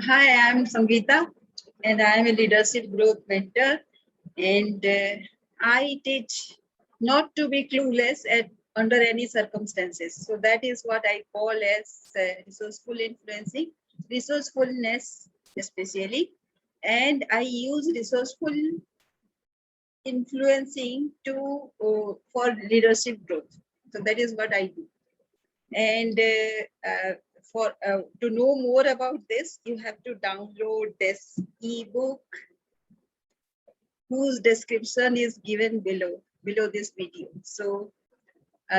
Hi, I'm Sangeeta, and I'm a leadership growth mentor. And I teach not to be clueless at under any circumstances. So that is what I call as resourceful influencing, resourcefulness especially. And I use resourceful influencing to for leadership growth. So that is what I do. And for to know more about this, you have to download this ebook whose description is given below this video. So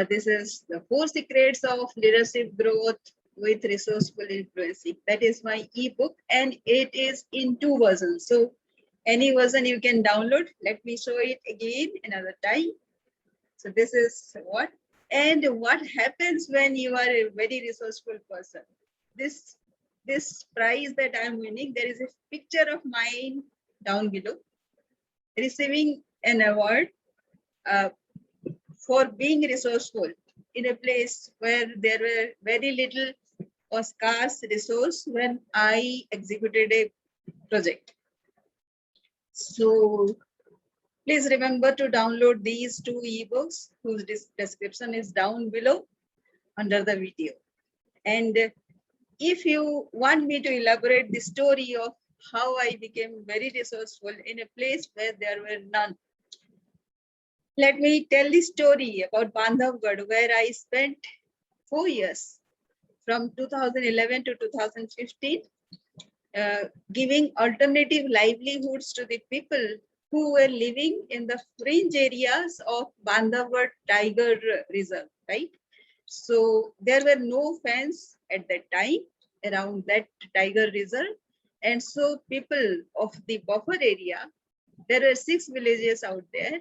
this is the 4 secrets of leadership growth with resourceful influencing. That is my ebook, and it is in 2 versions. So any version you can download. Let me show it again another time. So this is what. And what happens when you are a very resourceful person? This prize that I'm winning, there is a picture of mine down below, receiving an award uh, for being resourceful in a place where there were very little or scarce resource when I executed a project. So please remember to download these 2 ebooks whose description is down below under the video. And if you want me to elaborate the story of how I became very resourceful in a place where there were none, let me tell the story about Bandhavgarh, where I spent 4 years from 2011 to 2015, giving alternative livelihoods to the people who were living in the fringe areas of Bandhavgarh Tiger Reserve, right? So there were no fence at that time around that tiger reserve. And so people of the buffer area, there were 6 villages out there,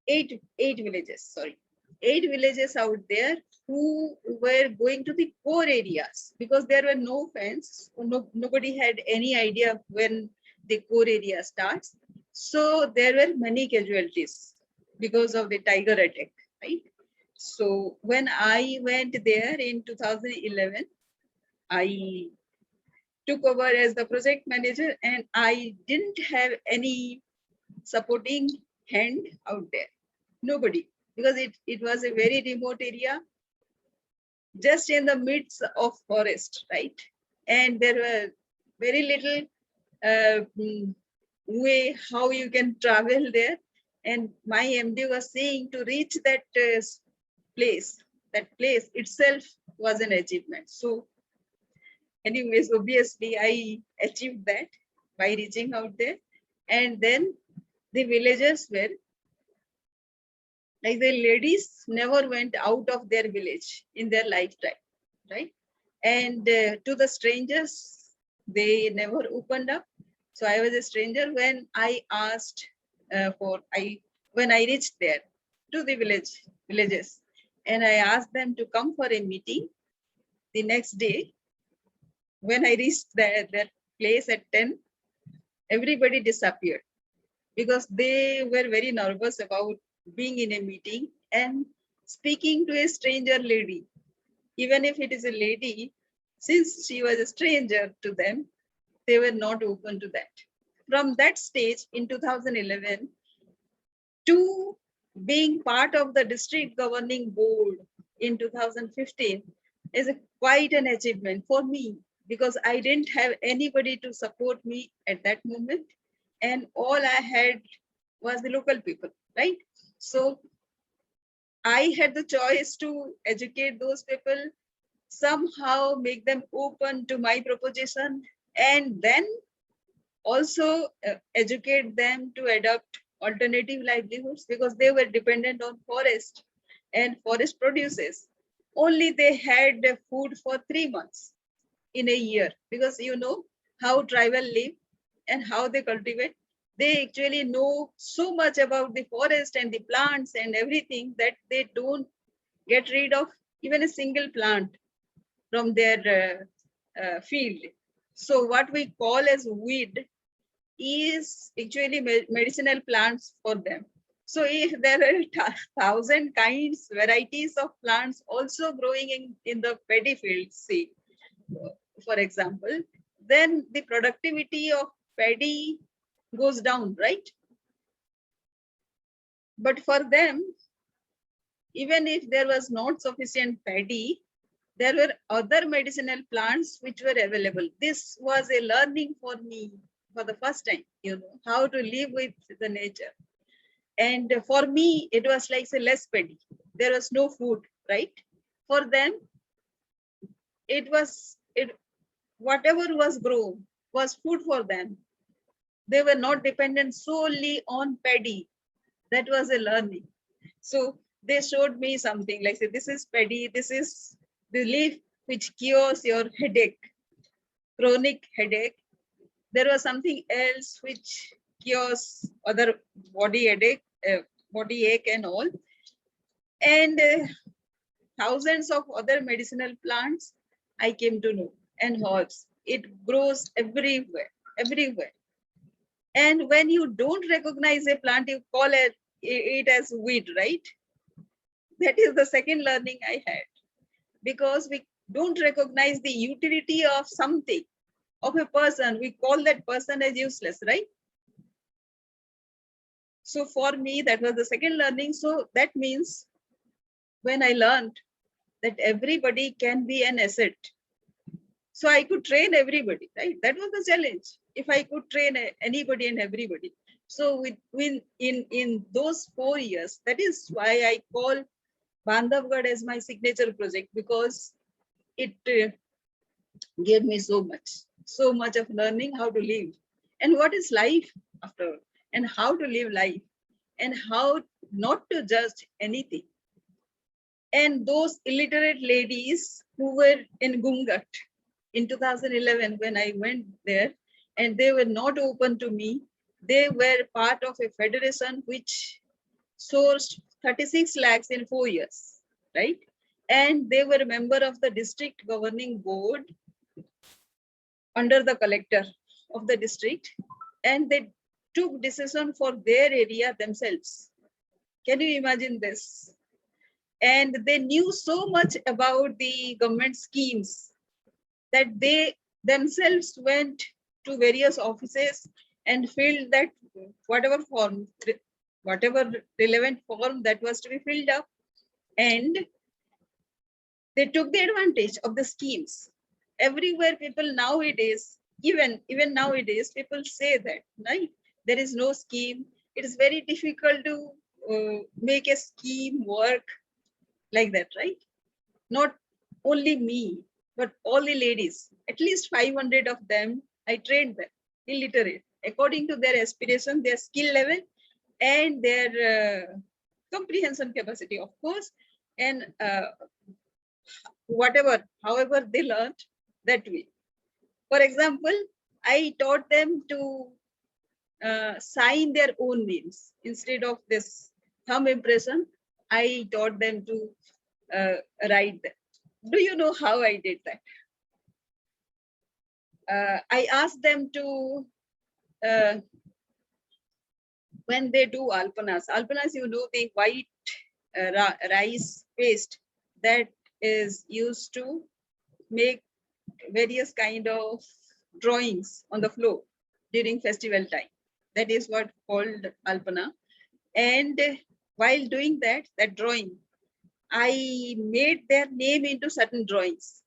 eight villages, sorry, 8 villages out there who were going to the core areas because there were no fence. Nobody had any idea when the core area starts. So there were many casualties because of the tiger attack, right? So when I went there in 2011, I took over as the project manager, and I didn't have any supporting hand out there. Nobody, because it was a very remote area, just in the midst of forest, right? And there were very little way how you can travel there. And my MD was saying to reach that that place itself was an achievement. So anyways, obviously I achieved that by reaching out there. And then the villagers were like, the ladies never went out of their village in their lifetime, right? And to the strangers, they never opened up. So I was a stranger when I asked when I reached there to the villages, and I asked them to come for a meeting. The next day, when I reached their place at 10, everybody disappeared because they were very nervous about being in a meeting and speaking to a stranger lady. Even if it is a lady, since she was a stranger to them, they were not open to that. From that stage in 2011 to being part of the district governing board in 2015 is quite an achievement for me, because I didn't have anybody to support me at that moment, and all I had was the local people, right? So I had the choice to educate those people, somehow make them open to my proposition, and then also educate them to adopt alternative livelihoods, because they were dependent on forest and forest produces. Only they had food for 3 months in a year, because you know how tribal live and how they cultivate. They actually know so much about the forest and the plants and everything that they don't get rid of even a single plant from their field. So what we call as weed is actually medicinal plants for them. So if there are 1,000 kinds, varieties of plants also growing in the paddy fields, see, for example, then the productivity of paddy goes down, right? But for them, even if there was not sufficient paddy, there were other medicinal plants which were available. This was a learning for me for the first time, how to live with the nature. And for me, it was like say less paddy. There was no food, right? For them, whatever was grown was food for them. They were not dependent solely on paddy. That was a learning. So they showed me something like, say, this is paddy, this is the leaf which cures your headache, chronic headache. There was something else which cures other body headache, body ache and all. And thousands of other medicinal plants I came to know, and herbs. It grows everywhere, everywhere. And when you don't recognize a plant, you call it as weed, right? That is the second learning I had, because we don't recognize the utility of something, of a person. We call that person as useless, right? So for me, that was the second learning. So that means when I learned that everybody can be an asset, so I could train everybody, right? That was the challenge. If I could train anybody and everybody. So in those 4 years, that is why I call Bandhavgarh as my signature project, because it gave me so much of learning how to live and what is life after all, and how to live life and how not to judge anything. And those illiterate ladies who were in Gumgat in 2011, when I went there, and they were not open to me, they were part of a federation which sourced 36 lakhs in 4 years, right? And they were a member of the district governing board under the collector of the district, and they took decision for their area themselves. Can you imagine this? And they knew so much about the government schemes that they themselves went to various offices and filled that whatever relevant form that was to be filled up, and they took the advantage of the schemes. Everywhere people nowadays, even nowadays, people say that, right? There is no scheme. It is very difficult to make a scheme work like that, right? Not only me, but all the ladies, at least 500 of them, I trained them, illiterate, according to their aspiration, their skill level, and their comprehension capacity, of course, and however they learned that way. For example, I taught them to sign their own names instead of this thumb impression. I taught them to write them. Do you know how I did that? I asked them to, when they do alpanas, the white rice paste that is used to make various kind of drawings on the floor during festival time. That is what called alpana. And while doing that drawing, I made their name into certain drawings.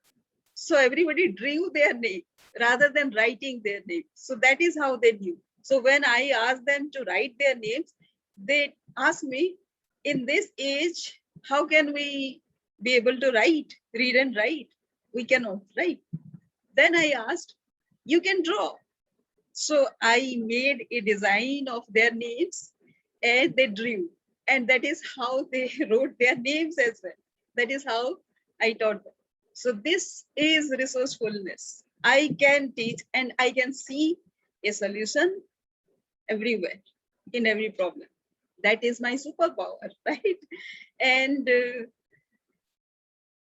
So everybody drew their name rather than writing their name. So that is how they knew. So when I asked them to write their names, they asked me, in this age, how can we be able to read and write? We cannot, right? Then I asked, you can draw. So I made a design of their names and they drew. And that is how they wrote their names as well. That is how I taught them. So this is resourcefulness. I can teach and I can see a solution everywhere, in every problem. That is my superpower, right? And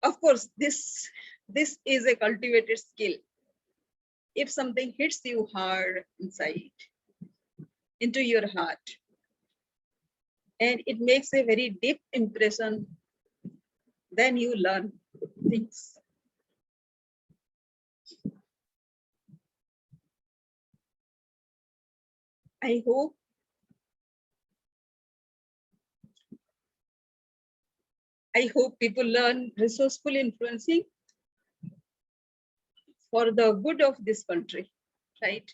of course, this is a cultivated skill. If something hits you hard inside, into your heart, and it makes a very deep impression, then you learn things. I hope people learn resourceful influencing for the good of this country, right?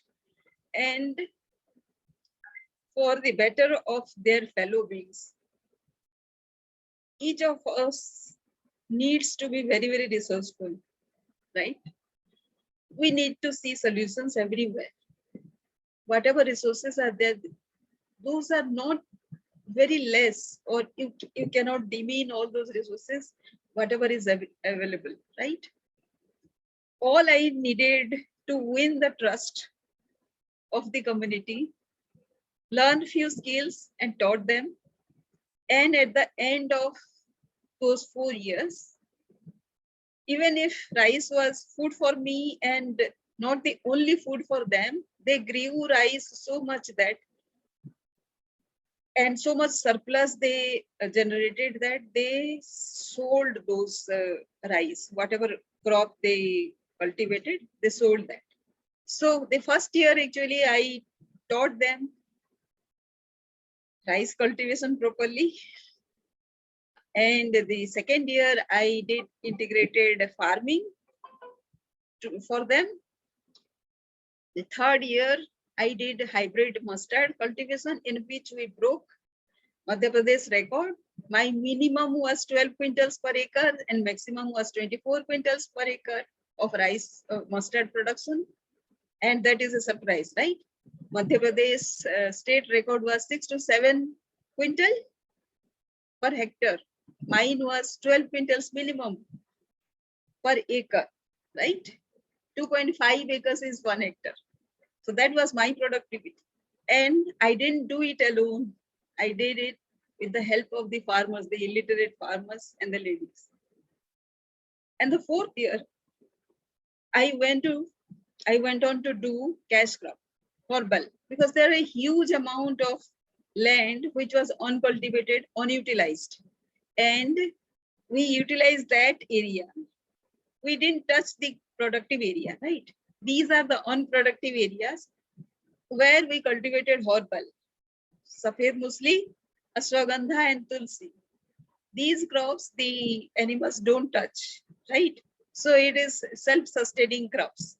And for the better of their fellow beings. Each of us needs to be very, very resourceful, right? We need to see solutions everywhere. Whatever resources are there, those are not very less, or you cannot demean all those resources, whatever is available, right? All I needed to win the trust of the community, learn few skills and taught them. And at the end of those 4 years, even if rice was food for me and not the only food for them, they grew rice so much that, and so much surplus they generated, that they sold those rice, whatever crop they cultivated, they sold that. So the first year, actually, I taught them rice cultivation properly. And the second year, I did integrated farming for them. The third year, I did hybrid mustard cultivation, in which we broke Madhya Pradesh record. My minimum was 12 quintals per acre and maximum was 24 quintals per acre of rice mustard production. And that is a surprise, right? Madhya Pradesh state record was 6 to 7 quintal per hectare. Mine was 12 quintals minimum per acre, right? 2.5 acres is 1 hectare. So that was my productivity. And I didn't do it alone. I did it with the help of the farmers, the illiterate farmers and the ladies. And the fourth year, I went on to do cash crop for bulk, because there are a huge amount of land which was uncultivated, unutilized. And we utilized that area. We didn't touch the productive area, right? These are the unproductive areas where we cultivated herbal, Safed Musli, Ashwagandha and Tulsi. These crops the animals don't touch, right? So it is self-sustaining crops.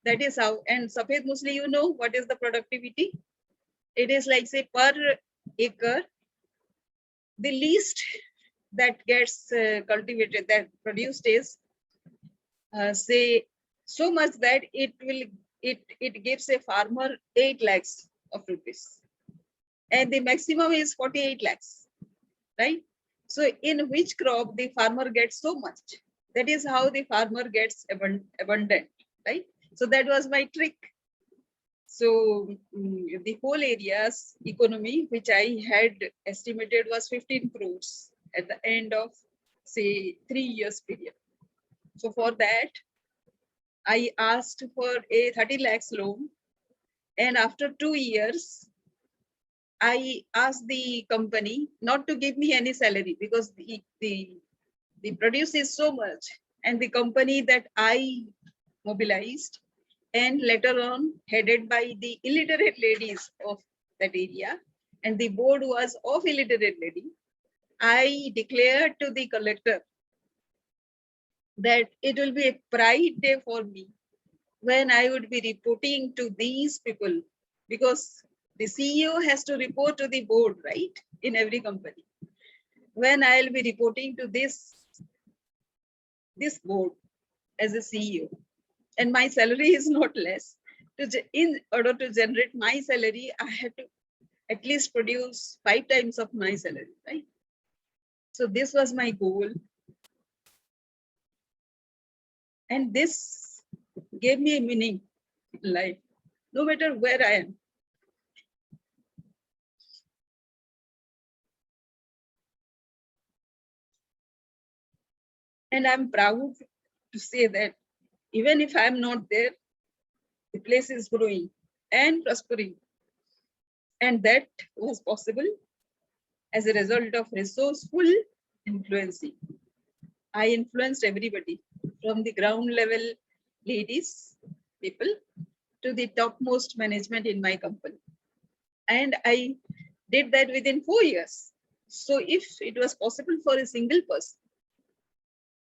That is how. And Safed Musli, you know what is the productivity? It is like, say, per acre, the least that gets cultivated, that produced is say so much that it gives a farmer 8 lakhs of rupees, and the maximum is 48 lakhs, right? So in which crop the farmer gets so much? That is how the farmer gets abundant, right? So that was my trick. So the whole area's economy, which I had estimated, was 15 crores at the end of, say, 3 years period. So for that, I asked for a 30 lakhs loan. And after 2 years, I asked the company not to give me any salary, because the produce is so much. And the company that I mobilized, and later on headed by the illiterate ladies of that area, and the board was of illiterate lady, I declared to the collector that it will be a pride day for me when I would be reporting to these people, because the CEO has to report to the board, right? In every company. When I'll be reporting to this board as a CEO, and my salary is not less. In order to generate my salary, I have to at least produce 5 times of my salary, right? So this was my goal. And this gave me a meaning in life, no matter where I am. And I'm proud to say that even if I'm not there, the place is growing and prospering. And that was possible as a result of resourceful influencing. I influenced everybody, from the ground level ladies, people, to the topmost management in my company. And I did that within 4 years. So if it was possible for a single person,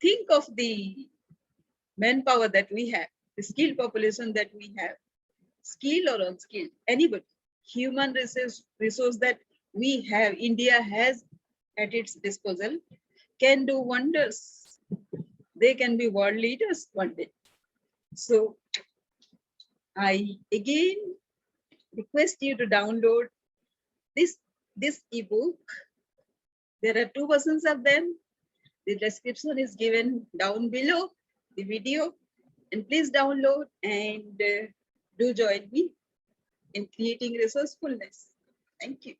think of the manpower that we have, the skilled population that we have, skilled or unskilled, anybody, human resource that we have, India has at its disposal, can do wonders. They can be world leaders one day. So I again request you to download this ebook. There are 2 versions of them. The description is given down below the video. And please download and do join me in creating resourcefulness. Thank you.